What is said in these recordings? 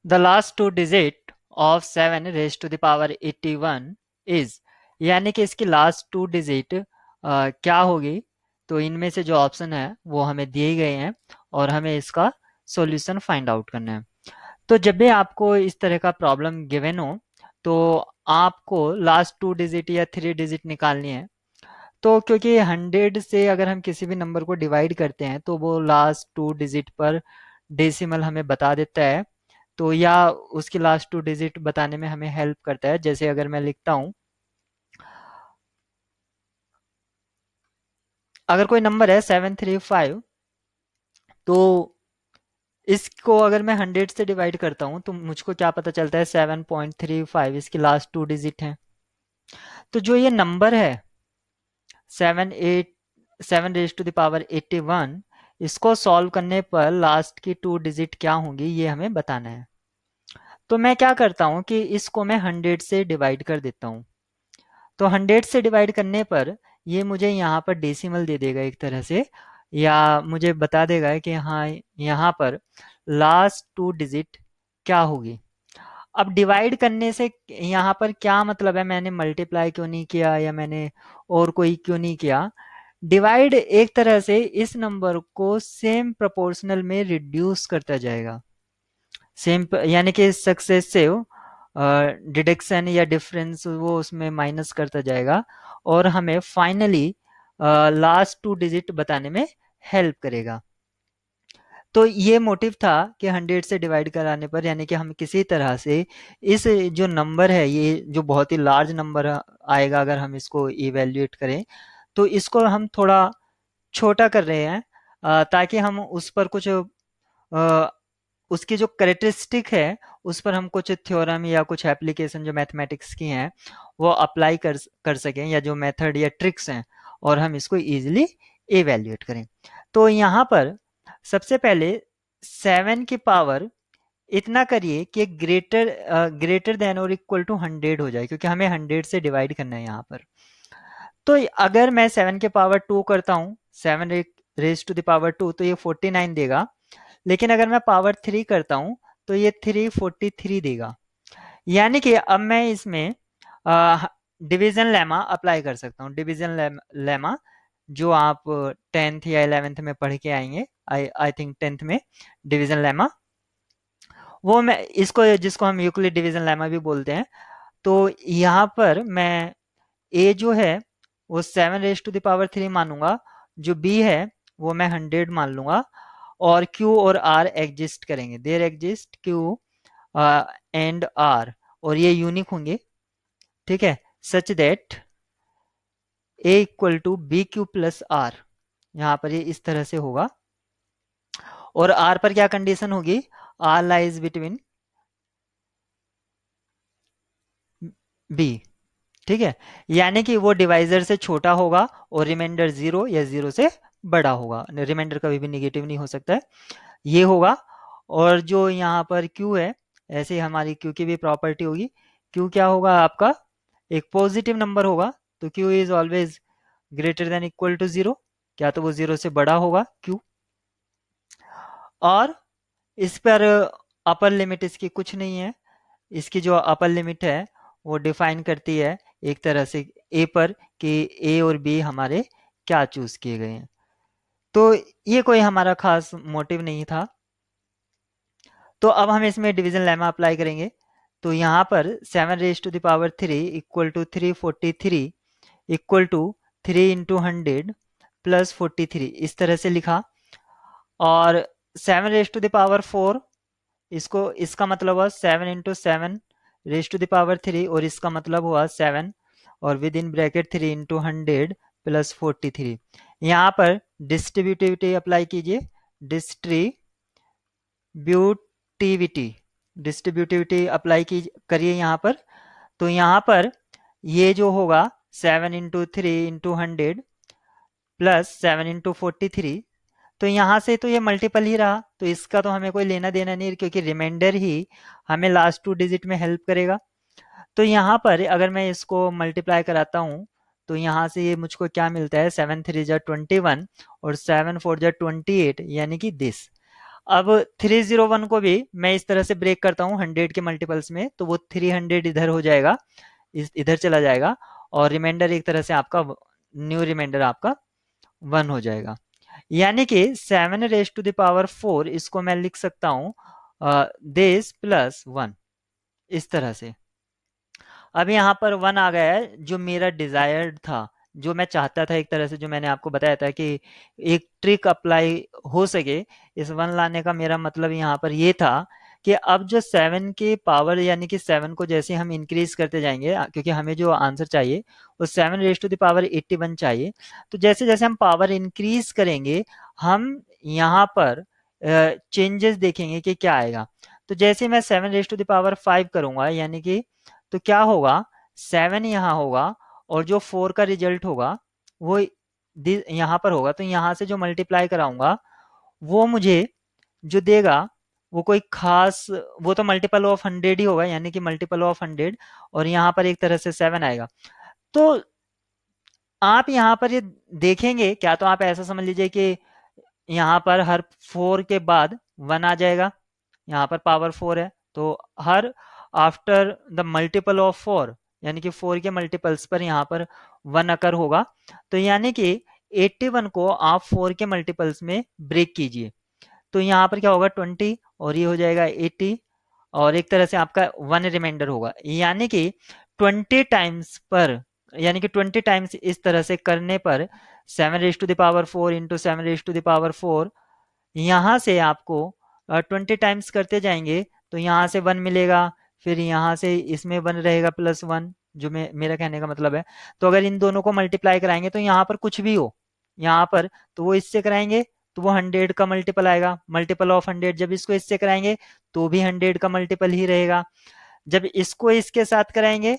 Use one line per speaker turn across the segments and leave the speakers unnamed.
The last two digit of 7 raise to the power 81 is, यानी कि इसकी last two digit क्या होगी। तो इनमें से जो ऑप्शन है वो हमें दिए गए हैं और हमें इसका सॉल्यूशन फाइंड आउट करना है। तो जब भी आपको इस तरह का प्रॉब्लम गिवन हो तो आपको लास्ट टू डिजिट या थ्री डिजिट निकालनी है। तो क्योंकि 100 से अगर हम किसी भी नंबर को डिवाइड करते हैं तो वो लास्ट टू डिजिट पर डेसिमल हमें बता देता है। तो या उसकी लास्ट टू डिजिट बताने में हमें हेल्प करता है। जैसे अगर मैं लिखता हूं, अगर कोई नंबर है 735, तो इसको अगर मैं 100 से डिवाइड करता हूं तो मुझको क्या पता चलता है, 7.35 इसकी लास्ट टू डिजिट है। तो जो ये नंबर है 7 रेज टू द पावर 81, इसको सॉल्व करने पर लास्ट की टू डिजिट क्या होंगी ये हमें बताना है। तो मैं क्या करता हूं कि इसको मैं 100 से डिवाइड कर देता हूं। तो 100 से डिवाइड करने पर ये मुझे यहाँ पर डेसिमल दे देगा एक तरह से, या मुझे बता देगा कि हाँ यहाँ पर लास्ट टू डिजिट क्या होगी। अब डिवाइड करने से यहाँ पर क्या मतलब है, मैंने मल्टीप्लाई क्यों नहीं किया या मैंने और कोई क्यों नहीं किया। डिवाइड एक तरह से इस नंबर को सेम प्रोपोर्शनल में रिड्यूस करता जाएगा, सेम यानी कि सक्सेसिव डिडक्शन या डिफरेंस वो उसमें माइनस करता जाएगा और हमें फाइनली लास्ट टू डिजिट बताने में हेल्प करेगा। तो ये मोटिव था कि 100 से डिवाइड कराने पर, यानी कि हम किसी तरह से इस जो नंबर है, ये जो बहुत ही लार्ज नंबर आएगा अगर हम इसको इवेल्युएट करें, तो इसको हम थोड़ा छोटा कर रहे हैं ताकि हम उस पर कुछ उसकी जो करेक्टरिस्टिक है उस पर हम कुछ थ्योरम या कुछ एप्लीकेशन जो मैथमेटिक्स की हैं वो अप्लाई कर सकें, या जो मेथड या ट्रिक्स हैं, और हम इसको इजीली इवेल्युएट करें। तो यहाँ पर सबसे पहले 7 की पावर इतना करिए कि ग्रेटर देन और इक्वल टू 100 हो जाए, क्योंकि हमें 100 से डिवाइड करना है यहाँ पर। तो अगर मैं 7 के पावर 2 करता हूँ, 7 रेज टू द पावर 2, तो ये 49 देगा। लेकिन अगर मैं पावर 3 करता हूँ तो ये 343 देगा। यानी कि अब मैं इसमें डिवीजन लेमा अप्लाई कर सकता हूँ। डिवीजन लेमा जो आप 10th या 11th में पढ़ के आएंगे, आई थिंक 10th में डिवीजन लेमा, वो मैं इसको जिसको हम यूक्लिड डिवीजन लेमा भी बोलते हैं। तो यहाँ पर मैं ए जो है वो 7 रेज टू द पावर 3 मानूंगा, जो बी है वो मैं 100 मान लूंगा, और Q और R एग्जिस्ट करेंगे, there exist Q and R, और ये यूनिक होंगे, ठीक है, such that A equal to b q plus R। यहाँ पर ये इस तरह से होगा, और R पर क्या कंडीशन होगी, R लाइज बिटवीन B, ठीक है, यानी कि वो डिवाइजर से छोटा होगा और रिमाइंडर 0 या 0 से बड़ा होगा। रिमाइंडर कभी भी निगेटिव नहीं हो सकता है, ये होगा। और जो यहाँ पर Q है, ऐसे ही हमारी Q की भी प्रॉपर्टी होगी। Q क्या होगा आपका, एक पॉजिटिव नंबर होगा, तो Q is always greater than equal to 0, क्या तो वो 0 से बड़ा होगा Q। और इस पर अपर लिमिट इसकी कुछ नहीं है, इसकी जो अपर लिमिट है वो डिफाइन करती है एक तरह से ए पर कि ए और बी हमारे क्या चूज किए गए हैं। तो ये कोई हमारा खास मोटिव नहीं था। तो अब हम इसमें डिवीजन लेमा अप्लाई करेंगे। तो यहाँ पर 7 raise to the power 3 equal to 343 equal to 3 into 100 plus 43, इस तरह से लिखा। और 7 रेज टू द पावर 4, इसको इसका मतलब हुआ 7 into 7 raise to the power 3, और इसका मतलब हुआ 7 और within bracket 3 into 100 plus 43। यहाँ पर डिस्ट्रीब्यूटिविटी अप्लाई कीजिए, डिस्ट्रीब्यूटिविटी डिस्ट्रीब्यूटिविटी अप्लाई करिए यहाँ पर। तो यहाँ पर ये जो होगा 7 इंटू 3 इंटू 100 प्लस 7 इंटू 43, तो यहाँ से तो ये मल्टीपल ही रहा, तो इसका तो हमें कोई लेना देना नहीं, क्योंकि रिमाइंडर ही हमें लास्ट टू डिजिट में हेल्प करेगा। तो यहाँ पर अगर मैं इसको मल्टीप्लाई कराता हूँ तो यहाँ से ये मुझको क्या मिलता है, 7 3 जा 21 और 7 4 जा 28, यानी कि दिस। अब 301 को भी मैं इस तरह से ब्रेक करता हूँ 100 के मल्टीपल्स में, तो वो 300 इधर हो जाएगा, इधर चला जाएगा, और रिमाइंडर एक तरह से आपका न्यू रिमाइंडर आपका 1 हो जाएगा। यानी कि 7 raised to the power 4 इसको मैं लिख सकता हूँ दिस प्लस 1, इस तरह से। अब यहाँ पर 1 आ गया है, जो मेरा डिजायर्ड था, जो मैं चाहता था, एक तरह से जो मैंने आपको बताया था कि एक ट्रिक अप्लाई हो सके, इस 1 लाने का मेरा मतलब यहाँ पर ये था कि अब जो 7 के पावर यानी कि 7 को जैसे हम इंक्रीज करते जाएंगे, क्योंकि हमें जो आंसर चाहिए वो 7 raised to the power 81 चाहिए, तो जैसे जैसे हम पावर इंक्रीज करेंगे हम यहाँ पर चेंजेस देखेंगे कि क्या आएगा। तो जैसे मैं 7 raised to the power 5 करूंगा, यानी कि तो क्या होगा, 7 यहाँ होगा और जो 4 का रिजल्ट होगा वो यहाँ पर होगा, तो यहाँ से जो मल्टीप्लाई कराऊंगा वो मुझे जो देगा वो कोई खास, वो तो मल्टीपल ऑफ 100 ही होगा, यानी कि मल्टीपल ऑफ 100, और यहाँ पर एक तरह से 7 आएगा। तो आप यहाँ पर ये देखेंगे क्या, तो आप ऐसा समझ लीजिए कि यहाँ पर हर 4 के बाद 1 आ जाएगा, यहाँ पर पावर 4 है, तो her after the multiple of 4 यानी कि 4 के मल्टीपल्स पर यहाँ पर 1 अकर होगा। तो यानी कि 81 को आप 4 के मल्टीपल्स में ब्रेक कीजिए, तो यहाँ पर क्या होगा 20 और ये हो जाएगा 80, और एक तरह से आपका 1 रिमाइंडर होगा, यानी कि 20 टाइम्स पर, यानी कि 20 टाइम्स इस तरह से करने पर 7 raised to the power 4 into 7 raised to the power 4, यहाँ से आपको 20 टाइम्स करते जाएंगे तो यहाँ से 1 मिलेगा, फिर यहाँ से इसमें 1 रहेगा प्लस 1, जो मेरा कहने का मतलब है। तो अगर इन दोनों को मल्टीप्लाई कराएंगे तो यहाँ पर कुछ भी हो, यहाँ पर तो वो इससे कराएंगे तो वो 100 का मल्टीपल आएगा, मल्टीपल ऑफ 100, जब इसको इससे कराएंगे तो भी 100 का मल्टीपल ही रहेगा, जब इसको इसके साथ कराएंगे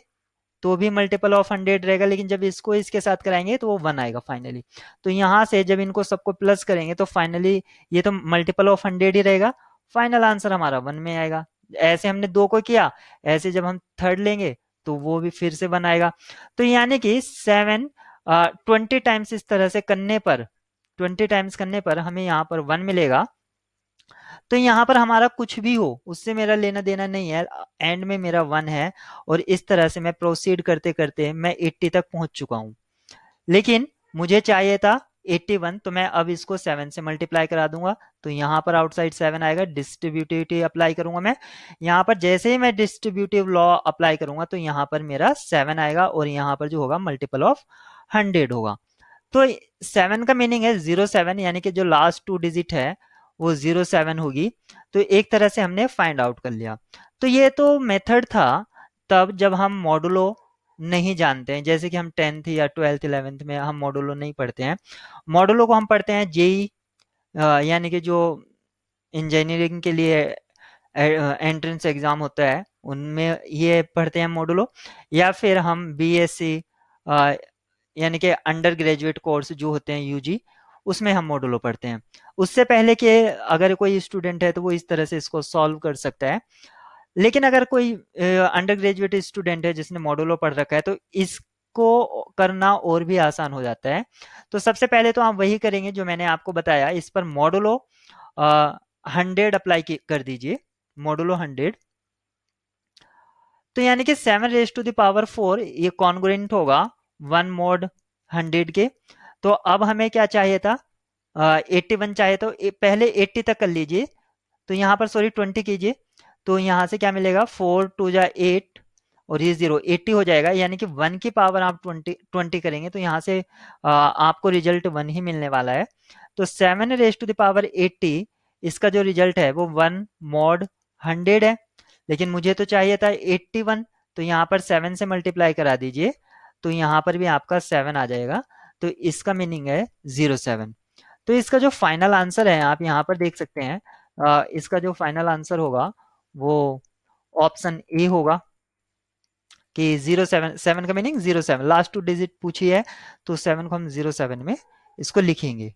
तो भी मल्टीपल ऑफ 100 रहेगा, लेकिन जब इसको इसके साथ कराएंगे तो वो 1 आएगा फाइनली। तो यहाँ से जब इनको सबको प्लस करेंगे तो फाइनली ये तो मल्टीपल ऑफ 100 ही रहेगा, फाइनल आंसर हमारा 1 में आएगा। ऐसे हमने 2 को किया, ऐसे जब हम थर्ड लेंगे तो वो भी फिर से 1 आएगा। तो यानी कि 20 टाइम्स इस तरह से करने पर, 20 टाइम्स करने पर हमें यहाँ पर 1 मिलेगा। तो यहाँ पर हमारा कुछ भी हो उससे मेरा लेना देना नहीं है, एंड में मेरा 1 है, और इस तरह से मैं प्रोसीड करते करते मैं 80 तक पहुंच चुका हूं। लेकिन मुझे चाहिए था 81, तो मैं अब इसको 7 से मल्टीप्लाई करा दूंगा, तो यहाँ पर आउटसाइड 7 आएगा, डिस्ट्रीब्यूटिविटी अप्लाई करूंगा मैं, यहाँ पर जैसे ही मैं डिस्ट्रीब्यूटिव लॉ अप्लाई करूंगा तो यहाँ पर मेरा 7 आएगा, और यहाँ पर जो होगा मल्टीपल ऑफ 100 होगा। तो 7 का मीनिंग है 07, यानी कि जो लास्ट 2 डिजिट है वो 07 होगी। तो एक तरह से हमने फाइंड आउट कर लिया। तो ये तो मेथड था तब जब हम मॉडुलो नहीं जानते हैं, जैसे कि हम 10th या 12th 11th में हम मॉडुलो नहीं पढ़ते हैं। मॉडुलो को हम पढ़ते हैं जेई, यानी कि जो इंजीनियरिंग के लिए एंट्रेंस एग्जाम होता है उनमें ये पढ़ते हैं मॉडुलो, या फिर हम बीएससी यानी कि अंडर ग्रेजुएट कोर्स जो होते हैं यूजी, उसमें हम मॉडुलो पढ़ते हैं। उससे पहले के अगर कोई स्टूडेंट है तो वो इस तरह से इसको सॉल्व कर सकता है, लेकिन अगर कोई अंडर ग्रेजुएट स्टूडेंट है जिसने मॉडुलो पढ़ रखा है तो इसको करना और भी आसान हो जाता है। तो सबसे पहले तो आप वही करेंगे जो मैंने आपको बताया, इस पर मॉडुलो 100 अप्लाई कर दीजिए, मॉडुलो 100। तो यानी कि 7 raised to the power 4 ये कॉन्ग्रुएंट होगा 1 mod 100 के। तो अब हमें क्या चाहिए था, 81 चाहिए, तो पहले 80 तक कर लीजिए, तो यहाँ पर सॉरी 20 कीजिए, तो यहाँ से क्या मिलेगा 4 2 जा 8 और ये 0 80 हो जाएगा, यानी कि 1 की पावर आप 20 करेंगे तो यहाँ से आपको रिजल्ट 1 ही मिलने वाला है। तो 7 raised to the power 80 इसका जो रिजल्ट है वो 1 mod 100 है, लेकिन मुझे तो चाहिए था 81, तो यहाँ पर 7 से मल्टीप्लाई करा दीजिए, तो यहाँ पर भी आपका 7 आ जाएगा, तो इसका मीनिंग है 07। तो इसका जो फाइनल आंसर है आप यहाँ पर देख सकते हैं, इसका जो फाइनल आंसर होगा वो ऑप्शन ए होगा कि 07, 7 का मीनिंग 07, लास्ट 2 डिजिट पूछी है तो 7 को हम 07 में इसको लिखेंगे।